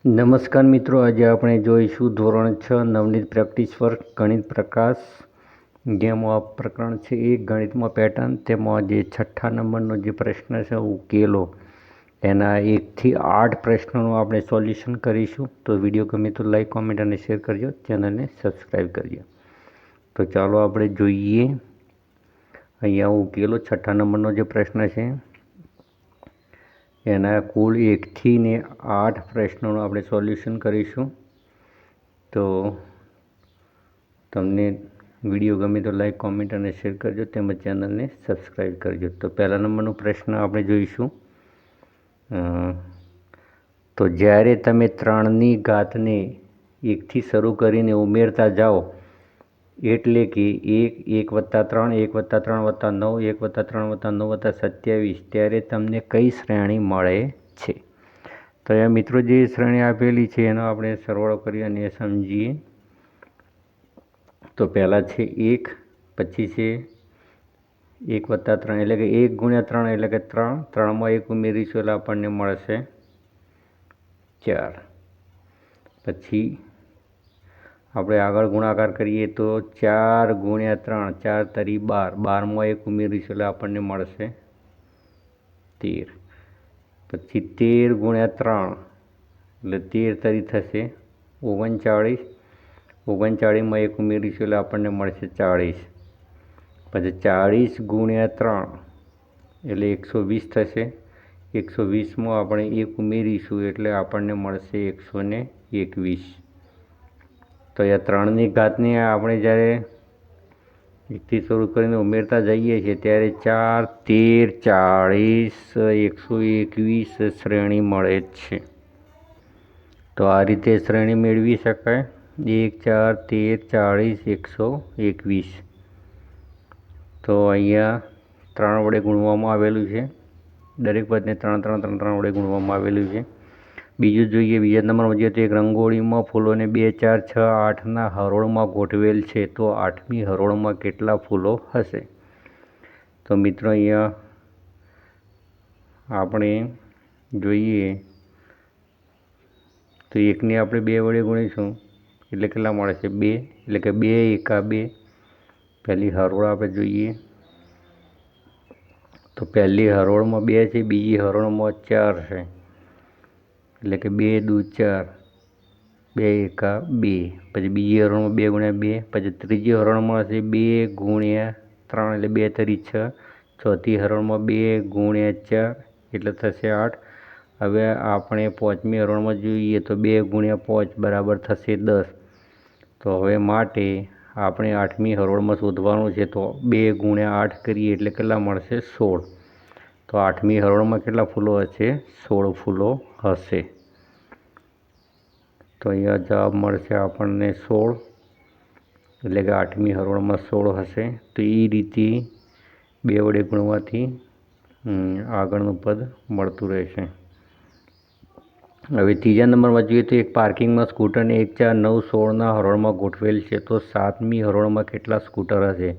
નમસ્કાર મિત્રો, આજે આપણે જોઈશું ધોરણ 6 નવનીત પ્રેક્ટિસ વર્ક ગણિત પ્રકાશ, જેમાં આ પ્રકરણ છે એક ગણિતમાં પેટર્ન. તેમાં જે 6થા નંબરનો જે પ્રશ્ન છે ઉકેલો, એના 1 થી 8 પ્રશ્નોનું આપણે સોલ્યુશન કરીશું. તો વિડીયો ગમે તો લાઈક, કોમેન્ટ અને શેર કરજો, ચેનલને સબસ્ક્રાઈબ કરજો. તો ચાલો આપણે જોઈએ. અહીંયા ઉકેલો 6થા નંબરનો જે પ્રશ્ન છે એના કુલ 1 થી 8 પ્રશ્નોનું આપણે સોલ્યુશન કરીશું. તો તમને વિડીયો ગમે તો લાઈક, કોમેન્ટ અને શેર કરજો, તેમજ ચેનલને સબસ્ક્રાઈબ કરજો. તો પહેલા નંબરનો પ્રશ્ન આપણે જોઈશું. તો જ્યારે તમે 3ની ઘાતને 1થી શરૂ કરીને ઉમેરતા જાઓ, એટલે કે 1, 1 + 3, 1 + 3 + 9, 1 + 3 + 9 + 27, ત્યારે તમને કઈ શ્રેણી મળે છે? તો અહીંયા મિત્રો જે શ્રેણી આપેલી છે એનો આપણે સરવાળો કરી અને સમજીએ. તો પહેલાં છે 1, પછી છે 1 + 3 એટલે કે 1 × 3 એટલે કે 3, 3માં 1 ઉમેરીશું એટલે આપણને મળશે 4. પછી આપણે આગળ ગુણાકાર કરીએ તો 4 × 3, 4 તરી 12, 12માં 1 ઉમેરીશું એટલે આપણને મળશે 13. પછી 13 × 3 એટલે 13 તરી થશે 39, 39માં 1 ઉમેરીશું એટલે આપણને મળશે 40. પછી 40 × 3 એટલે 120 થશે, 120માં આપણે 1 ઉમેરીશું એટલે આપણને મળશે 121. તો આ 3ની ઘાતને આપણે જ્યારે 1થી શરૂ કરીને ઉમેરતા જઈએ છીએ ત્યારે 4, 13, 40, 121 શ્રેણી મળે છે. તો આ રીતે શ્રેણી મેળવી શકાય: 1, 4, 13, 40, 121. તો અહીંયા 3 વડે ગુણવામાં આવેલું છે. દરેક પદને 3, 3, 3, 3 વડે ગુણવામાં આવેલું છે. બીજું જોઈએ. બીજા નંબરમાં જોઈએ તો એક રંગોળીમાં ફૂલોને 2, 4, 6, 8ના હરોળમાં ગોઠવેલ છે. તો 8મી હરોળમાં કેટલા ફૂલો હશે? તો મિત્રો અહીંયા આપણે જોઈએ તો 1ને આપણે 2 વડે ગુણીશું એટલે કેટલા મળે છે? 2. એટલે કે 2 એકા 2. પહેલી હરોળ આપણે જોઈએ તો પહેલી હરોળમાં 2 છે, બીજી હરોળમાં 4 છે. એટલે કે 2 દુ 4, 2 એકા 2. પછી બીજી હરોળમાં 2 × 2. પછી ત્રીજી હરોળમાં હશે 2 × 3 એટલે 2 તરી 6. ચોથી હરોળમાં 2 × 4 એટલે થશે 8. હવે આપણે 5મી હરોળમાં જોઈએ તો 2 × 5 બરાબર થશે 10. તો હવે માટે આપણે 8મી હરોળમાં શોધવાનું છે. તો 2 × 8 કરીએ એટલે કેટલા મળશે? 16. તો 8મી હરોળમાં કેટલા ફૂલો હશે? 16 ફૂલો હશે. તો અહીંયા જવાબ મળશે આપણને 16. એટલે કે 8મી હરોળમાં 16 હશે. તો એ રીતે 2 વડે ગુણવાથી આગળનું પદ મળતું રહેશે. હવે ત્રીજા નંબરમાં જોઈએ તો એક પાર્કિંગમાં સ્કૂટરને 1, 4, 9, 16ના હરોળમાં ગોઠવેલ છે. તો 7મી હરોળમાં કેટલા સ્કૂટર હશે?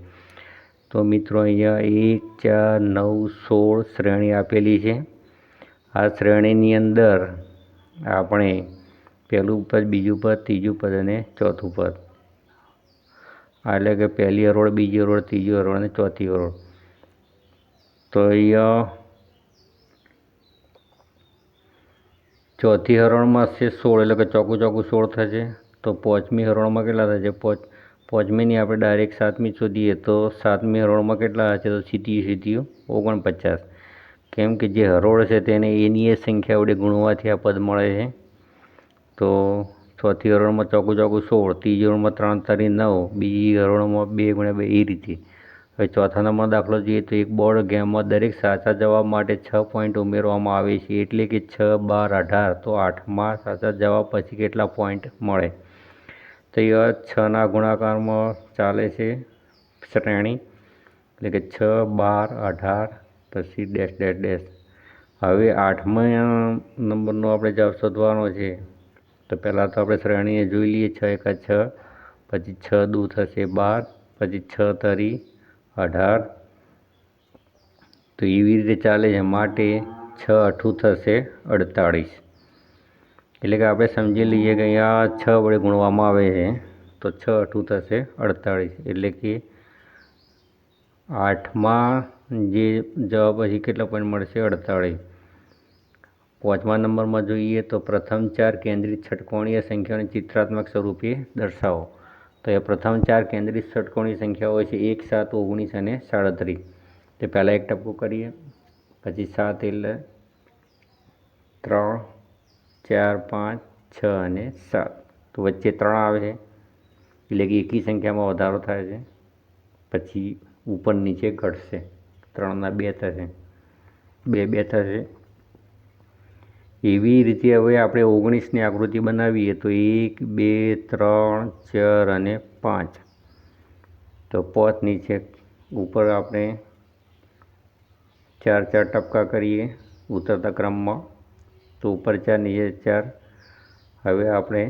તો મિત્રો અહીંયા 1, 4, 9, 16 શ્રેણી આપેલી છે. આ શ્રેણીની અંદર આપણે પહેલું પદ, બીજું પદ, ત્રીજું પદ અને ચોથું પદ, એટલે કે પહેલી હરોળ, બીજી હરોળ, ત્રીજી હરોળ અને ચોથી હરોળ. તો અહીંયા ચોથી હરોળમાં હશે 16 એટલે કે ચોકું 16 થશે. તો 5મી હરોળમાં કેટલા થશે? 5મીની આપણે ડાયરેક્ટ 7મી શોધીએ તો 7મી હરોળમાં કેટલા હશે? તો સીધીઓ 49. કેમ કે જે હરોળ છે તેને એની એ સંખ્યા વડે ગુણવાથી આ પદ મળે છે. તો ચોથી હરોળમાં ચોકું 16, ત્રીજી હરોળમાં 3 તરી 9, બીજી હરોળમાં 2 × 2, એ રીતે. હવે ચોથા નંબરનો દાખલો જોઈએ તો એક બોર્ડ ગેમમાં દરેક સાચા જવાબ માટે 6 પોઈન્ટ ઉમેરવામાં આવે છે. એટલે કે 6, 12, 18. તો 8મા સાચા જવાબ પછી કેટલા પોઈન્ટ મળે? તો એ 6ના ગુણાકારમાં ચાલે છે શ્રેણી. એટલે કે 6, 12, 18 પછી ડેશ ડેશ ડેશ. હવે 8મા નંબરનો આપણે જવાબ શોધવાનો છે. તો પહેલાં તો આપણે શ્રેણીને જોઈ લઈએ. 6 એકા 6, પછી 6 દુ થશે 12, પછી 6 તરી 18. તો એવી રીતે ચાલે છે. માટે 6 × 8 થશે 48. એટલે કે આપણે સમજી લઈએ કે અહીંયા 6 વડે ગુણવામાં આવે છે તો 6 અઠું થશે 48, એટલે કે 8માં જે જવાબ હજી કેટલા પોઈન્ટ મળશે? 48. 5મા નંબરમાં જોઈએ તો પ્રથમ 4 કેન્દ્રિત ષટકોણીય સંખ્યાઓને ચિત્રાત્મક સ્વરૂપે દર્શાવો. તો એ પ્રથમ 4 કેન્દ્રિત ષટકોણીય સંખ્યાઓ છે 1, 7, 19 અને 37. તો પહેલાં એક ટપકું કરીએ, પછી 7 એટલે 3, 4, 5, 6 અને 7. તો વચ્ચે 3 આવે છે એટલે કે એકી સંખ્યામાં વધારો થાય છે. પછી ઉપર નીચે ઘટશે, 3ના 2 થશે, 2 2 થશે. એવી રીતે હવે આપણે 19ની આકૃતિ બનાવીએ તો 1, 2, 3, 4 અને 5. તો 5 નીચે ઉપર આપણે 4 4 ટપકા કરીએ ઉતરતા ક્રમમાં. તો ઉપર 4 નીચે 4. હવે આપણે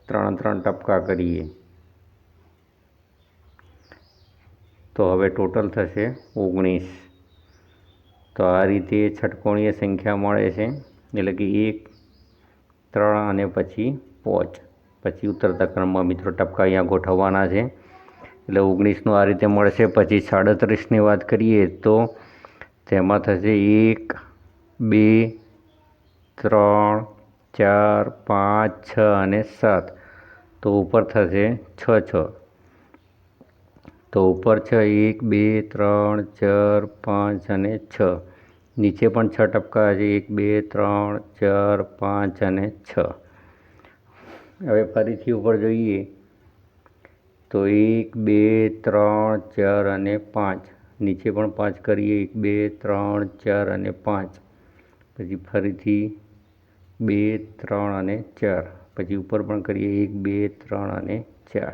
3 3 ટપકા કરીએ તો હવે ટોટલ થશે 19. તો આ રીતે ષટકોણીય સંખ્યા મળે છે, એટલે કે 1, 3 અને પછી 5. પછી ઉતરતા ક્રમમાં મિત્રો ટપકા અહીંયા ગોઠવવાના છે, એટલે 19નું આ રીતે મળશે. પછી 37ની વાત કરીએ તો તેમાં થશે 1, 2, 3, 4, 5, 6 અને 7. તો ઉપર થશે 6 6. તો ઉપર 6, 1, 2, 3, 4, 5 અને 6. નીચે પણ 6 ટપકા છે, 1, 2, 3, 4, 5 અને 6. હવે ફરીથી ઉપર જોઈએ તો 1, 2, 3, 4 અને 5. નીચે પણ 5 કરીએ, 1, 2, 3, 4 અને 5. પછી ફરીથી 2, 3 અને 4. પછી ઉપર પણ કરીએ 1, 2, 3 અને 4.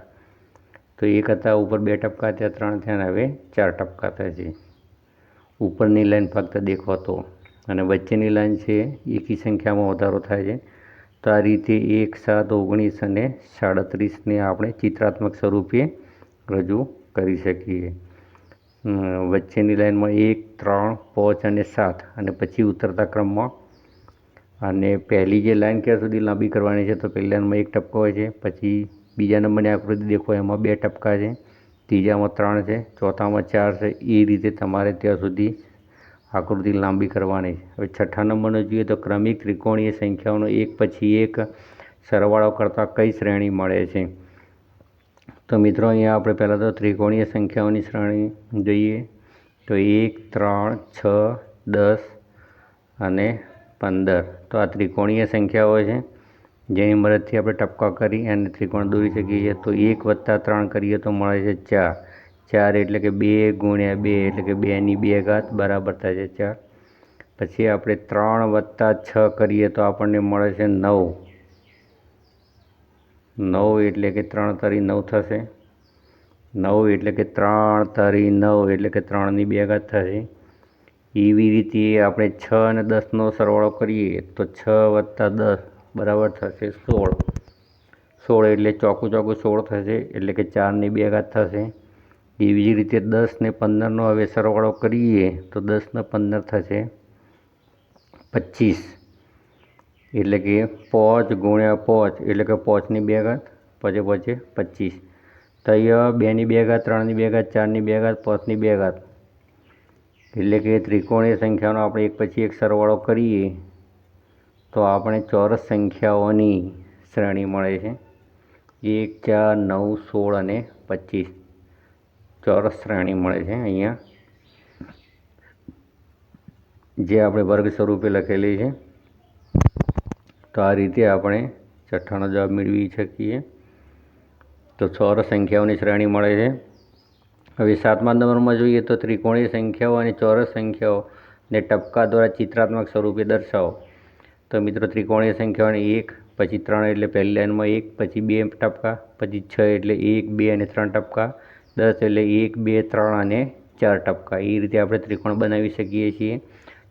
તો 1 હતા, ઉપર 2 ટપકા થયા, 3 થયા, હવે 4 ટપકા થશે. ઉપરની લાઈન ફક્ત દેખો તો, અને વચ્ચેની લાઈન છે એકી સંખ્યામાં વધારો થાય છે. તો આ રીતે 1, 7, 19 અને 37ને આપણે ચિત્રાત્મક સ્વરૂપે રજૂ કરી શકીએ. વચ્ચેની લાઈનમાં 1, 3, 5 અને 7 અને પછી ઉતરતા ક્રમમાં. અને પહેલી જે લાઈન ક્યાં સુધી લાંબી કરવાની છે? તો પહેલી લાઈનમાં 1 ટપકો હોય છે, પછી બીજા નંબરની આકૃતિ દેખો એમાં 2 ટપકા છે, ત્રીજામાં 3 છે, ચોથામાં 4 છે. એ રીતે તમારે ત્યાં સુધી આકૃતિ લાંબી કરવાની છે. હવે 6થા નંબરનો જોઈએ તો ક્રમિક ત્રિકોણીય સંખ્યાઓનો એક પછી એક સરવાળો કરતાં કઈ શ્રેણી મળે છે? તો મિત્રો અહીંયા આપણે પહેલાં તો ત્રિકોણીય સંખ્યાઓની શ્રેણી જોઈએ તો 1, 3, 6, 10 અને 15. તો આ ત્રિકોણીય સંખ્યાઓ છે, જેની મદદથી આપણે ટપકા કરી અને ત્રિકોણ દોરી શકીએ છીએ. તો 1 + 3 કરીએ તો મળે છે 4. 4 એટલે કે 2 × 2 એટલે કે 2ની 2 ઘાત બરાબર થાય છે 4. પછી આપણે 3 + 6 કરીએ તો આપણને મળે છે 9. 9 એટલે કે 3 તરી 9 થશે. 9 એટલે કે 3 તરી 9 એટલે કે 3ની 2 ઘાત થશે. એવી રીતે આપણે 6 અને 10નો સરવાળો કરીએ તો 6 + 10 બરાબર થશે 16. 16 એટલે ચોકું 16 થશે, એટલે કે 4ની 2 ઘાત થશે. એવી જ રીતે 10 ને 15નો હવે સરવાળો કરીએ તો 10 ને 15 થશે 25. એટલે કે 5 × 5 એટલે કે 5ની 2 ઘાત, પછી 25. તો અહીંયા 2ની 2 ઘાત, 3ની 2 ઘાત, 4ની 2 ઘાત, 5ની 2 ઘાત. એટલે કે ત્રિકોણીય સંખ્યાનો આપણે એક પછી એક સરવાળો કરીએ તો આપણે ચોરસ સંખ્યાઓની શ્રેણી મળે છે. 1, 4, 9, 16 અને 25 ચોરસ શ્રેણી મળે છે અહીંયા, જે આપણે વર્ગ સ્વરૂપે લખેલી છે. તો આ રીતે આપણે 6ઠ્ઠાનો જવાબ મેળવી શકીએ. તો ચોરસ સંખ્યાઓની શ્રેણી મળે છે. હવે 7મા નંબરમાં જોઈએ તો ત્રિકોણીય સંખ્યાઓ અને ચોરસ સંખ્યાઓને ટપકા દ્વારા ચિત્રાત્મક સ્વરૂપે દર્શાવો. તો મિત્રો ત્રિકોણીય સંખ્યાઓને 1, પછી 3 એટલે પહેલી લાઈનમાં 1, પછી 2 ટપકા, પછી 6 એટલે 1, 2 અને 3 ટપકા, 10 એટલે 1, 2, 3 અને 4 ટપકા. એ રીતે આપણે ત્રિકોણ બનાવી શકીએ છીએ.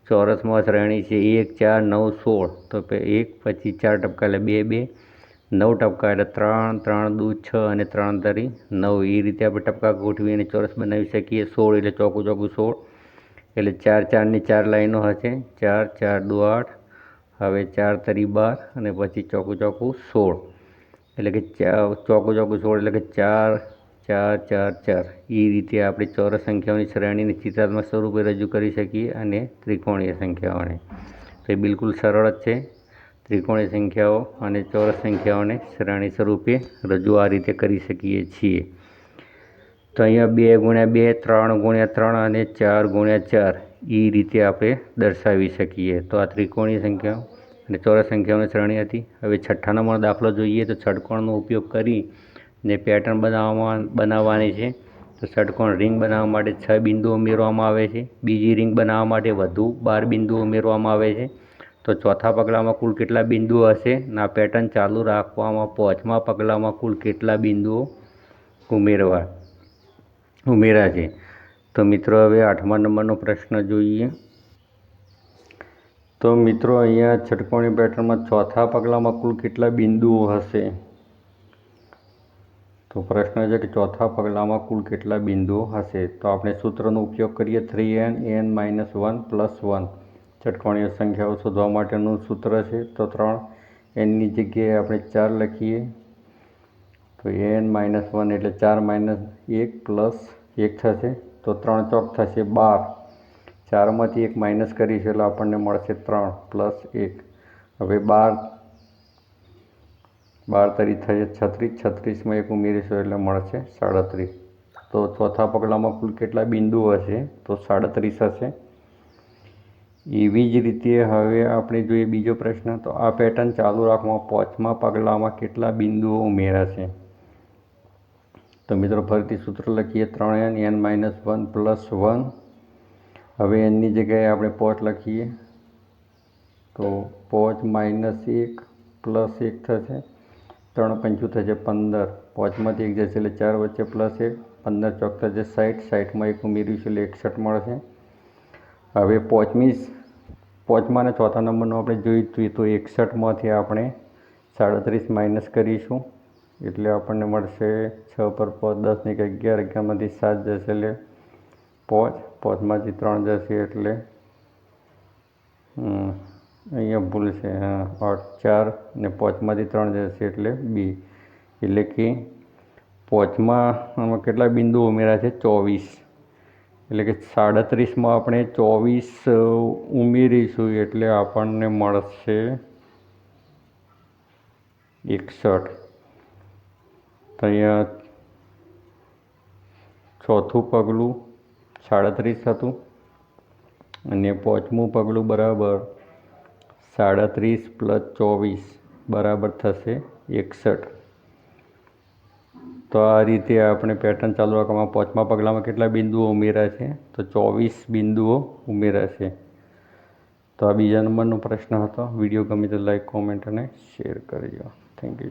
ચોરસમાં શ્રેણી છે 1, 4, 9, 16. તો 1 પછી 4 ટપકા એટલે 2, 2, 9 ટપકા એટલે 3, 3 દૂ 6 અને 3 તરી 9. એ રીતે આપણે ટપકા ગોઠવી અને ચોરસ બનાવી શકીએ. 16 એટલે ચોકું 16 એટલે 4 4ની 4 લાઈનો હશે, 4 4 દૂ 8 હવે 4 તરી 12 અને પછી ચોકું ચોકું 16, એટલે કે ચોકું ચોકું 16 એટલે કે 4 4 4 4. એ રીતે આપણે ચોરસ સંખ્યાઓની શ્રેણીને ચિત્રાત્મક સ્વરૂપે રજૂ કરી શકીએ અને ત્રિકોણીય સંખ્યાઓને. તો એ બિલકુલ સરળ જ છે. ત્રિકોણીય સંખ્યાઓ અને ચોરસ સંખ્યાઓને શ્રેણી સ્વરૂપે રજૂ આ રીતે કરી શકીએ છીએ. તો અહીંયા 2 × 2, 3 × 3 અને 4 × 4 એ રીતે આપણે દર્શાવી શકીએ. તો આ ત્રિકોણીય સંખ્યાઓ અને ચોરસ સંખ્યાઓની શ્રેણી હતી. હવે 6થા નંબરનો દાખલો જોઈએ. તો ષટકોણનો ઉપયોગ કરીને પેટર્ન બનાવવાની છે. તો ષટકોણ રિંગ બનાવવા માટે 6 બિંદુઓ ઉમેરવામાં આવે છે. બીજી રિંગ બનાવવા માટે વધુ 12 બિંદુઓ ઉમેરવામાં આવે છે. તો ચોથા પગલામાં કુલ કેટલા બિંદુઓ હશે? આ પેટર્ન ચાલુ રાખવામાં પાંચમા પગલામાં કુલ કેટલા બિંદુઓ ઉમેરા છે? તો મિત્રો હવે 8મા નંબરનો પ્રશ્ન જોઈએ. તો મિત્રો અહીંયા ષટકોણી પેટર્નમાં ચોથા પગલામાં કુલ કેટલા બિંદુઓ હશે? તો પ્રશ્ન છે કે ચોથા પગલામાં કુલ કેટલા બિંદુઓ હશે? તો આપણે સૂત્રનો ઉપયોગ કરીએ 3n n - 1 + 1. ષટકોણીય સંખ્યાઓ શોધવા માટેનું સૂત્ર છે. તો 3nની જગ્યાએ આપણે 4 લખીએ. તો n - 1 એટલે 4 - 1 + 1 થશે. તો 3 ચોક થશે 12. 4માંથી 1 માઇનસ કરીશું એટલે આપણને મળશે 3 + 1. હવે 12 તરી થશે 36. 36માં 1 ઉમેરીશું એટલે મળશે 37. તો ચોથા પગલામાં કુલ કેટલા બિંદુઓ હશે? તો 37 હશે. એવી જ રીતે હવે આપણે જોઈએ બીજો પ્રશ્ન. તો આ પેટર્ન ચાલુ રાખવામાં પાંચમા પગલામાં કેટલા બિંદુઓ ઉમેરાશે? તો મિત્રો ફરીથી સૂત્ર લખીએ 3n n - 1 + 1. હવે nની જગ્યાએ આપણે 5 લખીએ. તો 5 - 1 + 1 થશે. 3 × 5 થશે 15. 5માંથી 1 જશે એટલે 4 વચ્ચે +1. 15 ચોક થશે 60. 60માં 1 ઉમેરીશું એટલે 61 મળશે. હવે પાંચમા અને ચોથા નંબરનું આપણે જોઈશું. તો 61માંથી આપણે 37 માઇનસ કરીશું એટલે આપણને મળશે 6 પર 5 10 ને 11. 11માંથી 7 જશે એટલે 5. 5માંથી 3 જશે એટલે અહીંયા ભૂલ છે 4 ને 5માંથી 3 જશે એટલે 2. એટલે કે પાંચમાં કેટલા બિંદુઓ ઉમેર્યા છે? 24. એટલે કે 37માં આપણે 24 ઉમેરીશું એટલે આપણને મળશે 61. તો અહીંયા ચોથું પગલું 37 હતું અને પાંચમું પગલું બરાબર 37 + 24 બરાબર થશે 61. તો આ રીતે આપણે પેટર્ન ચાલુ રાખવામાં પાંચમા પગલામાં કેટલા બિંદુઓ ઉમેર્યા છે? તો 24 બિંદુઓ ઉમેર્યા છે. તો આ બીજા નંબરનો પ્રશ્ન હતો. વિડીયો ગમે તો લાઈક, કોમેન્ટ અને શેર કરજો. Thank you.